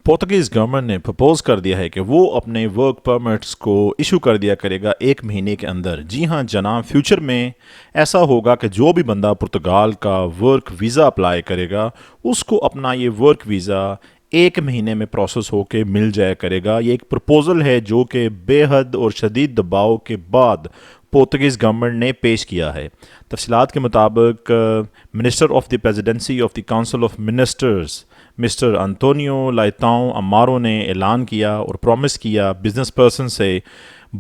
Portuguese government ने propose कर दिया है कि वो अपने वर्क परमिट्स को इशू कर दिया करेगा 1 महीने के अंदर। जी हाँ जनाब, फ्यूचर में ऐसा होगा कि जो भी बंदा पुर्तगाल का वर्क वीज़ा अप्लाई करेगा उसको अपना ये वर्क वीज़ा 1 महीने में प्रोसेस होके मिल जाया करेगा। ये एक प्रपोज़ल है जो कि बेहद और शदीद दबाव के बाद पुर्तगीज़ गवर्नमेंट ने पेश किया है। तफसीलात के मुताबिक minister of the presidency of the council of ministers mister Antonio Leitao Amaro ने ऐलान किया और प्रॉमिस किया बिजनेस पर्सन से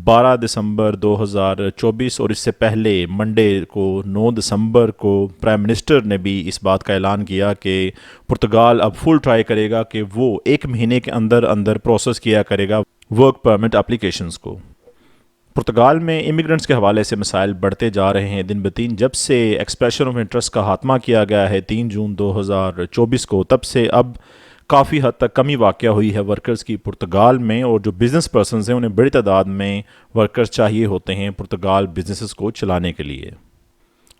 12 दिसंबर 2024 और इससे पहले मंडे को 9 दिसंबर को प्राइम मिनिस्टर ने भी इस बात का ऐलान किया कि पुर्तगाल अब फुल ट्राई करेगा कि वो 1 महीने के अंदर अंदर प्रोसेस किया करेगा वर्क परमिट एप्लीकेशंस को। पुर्तगाल में इमिग्रेंट्स के हवाले से मसाइल बढ़ते जा रहे हैं दिन ब दिन। जब से एक्सप्रेशन ऑफ इंटरेस्ट का खात्मा किया गया है 3 जून 2024 को, तब से अब काफ़ी हद तक कमी वाक़या हुई है वर्कर्स की पुर्तगाल में, और जो बिज़नेस पर्सनस हैं उन्हें बड़ी तादाद में वर्कर्स चाहिए होते हैं पुर्तगाल बिजनेसेस को चलाने के लिए।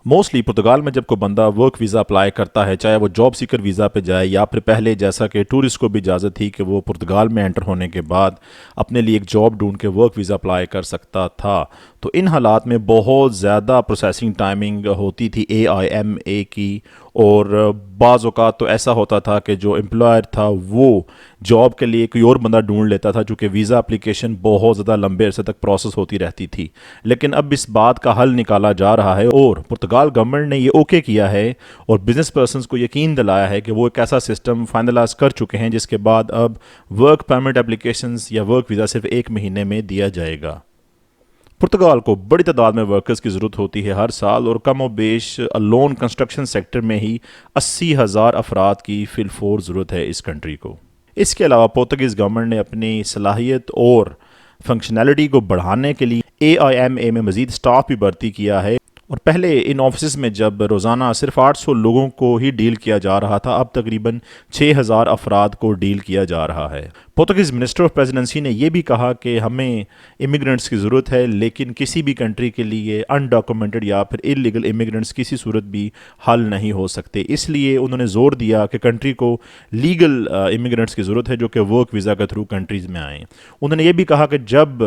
मोस्टली पुर्तगाल में जब कोई बंदा वर्क वीज़ा अप्लाई करता है, चाहे वो जॉब सीकर वीज़ा पे जाए या फिर पहले जैसा कि टूरिस्ट को भी इजाज़त थी कि वो पुर्तगाल में एंटर होने के बाद अपने लिए एक जॉब ढूंढ के वर्क वीज़ा अप्लाई कर सकता था, तो इन हालात में बहुत ज़्यादा प्रोसेसिंग टाइमिंग होती थी AIMA की, और बाज़ औक़ात तो ऐसा होता था कि जो एम्प्लॉयर था वो जॉब के लिए कोई और बंदा ढूंढ लेता था, चूँकि वीज़ा एप्लीकेशन बहुत ज़्यादा लंबे अरसे तक प्रोसेस होती रहती थी। लेकिन अब इस बात का हल निकाला जा रहा है और पुर्तगाल गवर्नमेंट ने ये ओके किया है और बिज़नेस पर्सनस को यकीन दिलाया है कि वो एक ऐसा सिस्टम फाइनलाइज कर चुके हैं जिसके बाद अब वर्क परमिट एप्लीकेशंस या वर्क वीज़ा सिर्फ 1 महीने में दिया जाएगा। पुर्तगाल को बड़ी तादाद में वर्कर्स की ज़रूरत होती है हर साल, और कम व बेश लोन कंस्ट्रक्शन सेक्टर में ही 80,000 अफराद की फिलफोर ज़रूरत है इस कंट्री को। इसके अलावा पुर्तगीज़ गवर्नमेंट ने अपनी सलाहियत और फंक्शनैलिटी को बढ़ाने के लिए AIMA में मज़ीद स्टाफ भी भर्ती किया है, और पहले इन ऑफिस में जब रोज़ाना सिर्फ 800 लोगों को ही डील किया जा रहा था, अब तकरीबन 6,000 अफराद को डील किया जा रहा है। पुर्तगीज़ मिनिस्टर ऑफ प्रेसिडेंसी ने यह भी कहा कि हमें इमिग्रेंट्स की ज़रूरत है, लेकिन किसी भी कंट्री के लिए अनडॉक्यूमेंटेड या फिर इलीगल इमिग्रेंट्स किसी सूरत भी हल नहीं हो सकते। इसलिए उन्होंने ज़ोर दिया कि कंट्री को लीगल इमिग्रेंट्स की ज़रूरत है जो कि वर्क वीज़ा के थ्रू कंट्रीज़ में आएँ। उन्होंने ये भी कहा कि जब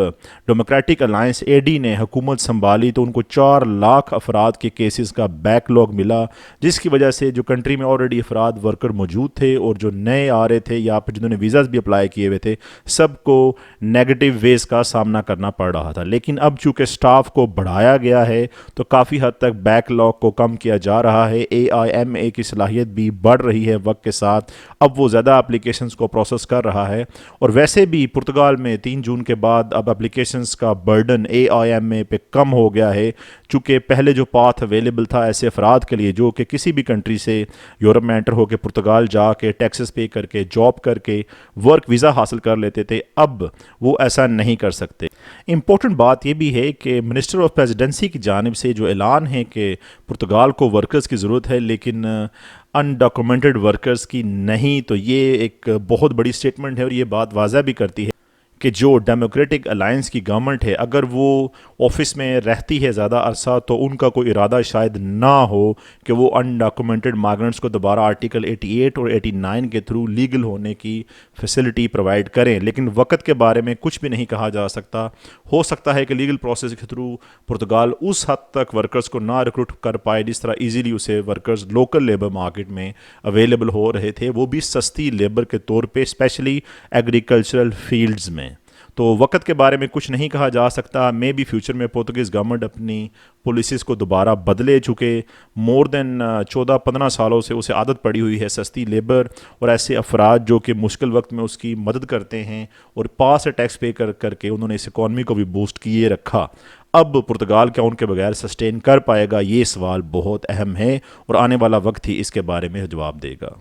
डेमोक्रेटिक अलायंस AD ने हुकूमत संभाली तो उनको 4 लाख अफराद के केसेस का बैकलॉग मिला, जिसकी वजह से जो कंट्री में ऑलरेडी अफराद वर्कर मौजूद थे और जो नए आ रहे थे या फिर जिन्होंने वीज़ाज़ भी अप्लाई किए हुए थे, सबको नेगेटिव वेज का सामना करना पड़ रहा था। लेकिन अब चूँकि स्टाफ को बढ़ाया गया है तो काफ़ी हद तक बैकलॉग को कम किया जा रहा है। AIMA की सलाहियत भी बढ़ रही है वक्त के साथ, अब वो ज़्यादा एप्लीकेशंस को प्रोसेस कर रहा है। और वैसे भी पुर्तगाल में 3 जून के बाद अब एप्लीकेशंस का बर्डन AIMA पे कम हो गया है, चूँकि पहले जो पाथ अवेलेबल था ऐसे अफराद के लिए जो कि किसी भी कंट्री से यूरोप में एंटर होकर पुर्तगाल जाके टैक्सेस पे करके जॉब करके वर्क वीज़ा हासिल कर लेते थे, अब वो ऐसा नहीं कर सकते। इम्पोर्टेंट बात यह भी है कि मिनिस्टर ऑफ प्रेसिडेंसी की जानिब से जो ऐलान है कि पुर्तगाल को वर्कर्स की ज़रूरत है लेकिन अनडॉक्यूमेंटेड वर्कर्स की नहीं, तो ये एक बहुत बड़ी स्टेटमेंट है और ये बात वाज़ह भी करती है कि जो डेमोक्रेटिक अलायंस की गवर्नमेंट है, अगर वो ऑफिस में रहती है ज़्यादा अरसा तो उनका कोई इरादा शायद ना हो कि वो अनडॉक्यूमेंटेड माइग्रेंट्स को दोबारा आर्टिकल 88 और 89 के थ्रू लीगल होने की फैसिलिटी प्रोवाइड करें। लेकिन वक्त के बारे में कुछ भी नहीं कहा जा सकता। हो सकता है कि लीगल प्रोसेस के थ्रू पुर्तगाल उस हद तक वर्कर्स को ना रिक्रूट कर पाए जिस तरह ईजीली उसे वर्कर्स लोकल लेबर मार्केट में अवेलेबल हो रहे थे, वो भी सस्ती लेबर के तौर पे, स्पेशली एग्रीकल्चरल फील्ड्स में। तो वक्त के बारे में कुछ नहीं कहा जा सकता। मे भी फ्यूचर में पुर्तगीज़ गवर्नमेंट अपनी पॉलिसीज़ को दोबारा बदले, चूँकि मोर देन 14-15 सालों से उसे आदत पड़ी हुई है सस्ती लेबर और ऐसे अफराद जो कि मुश्किल वक्त में उसकी मदद करते हैं, और पास से टैक्स पे करके उन्होंने इस इकॉनमी को भी बूस्ट किए रखा। अब पुर्तगाल क्या उनके बगैर सस्टेन कर पाएगा, ये सवाल बहुत अहम है और आने वाला वक्त ही इसके बारे में जवाब देगा।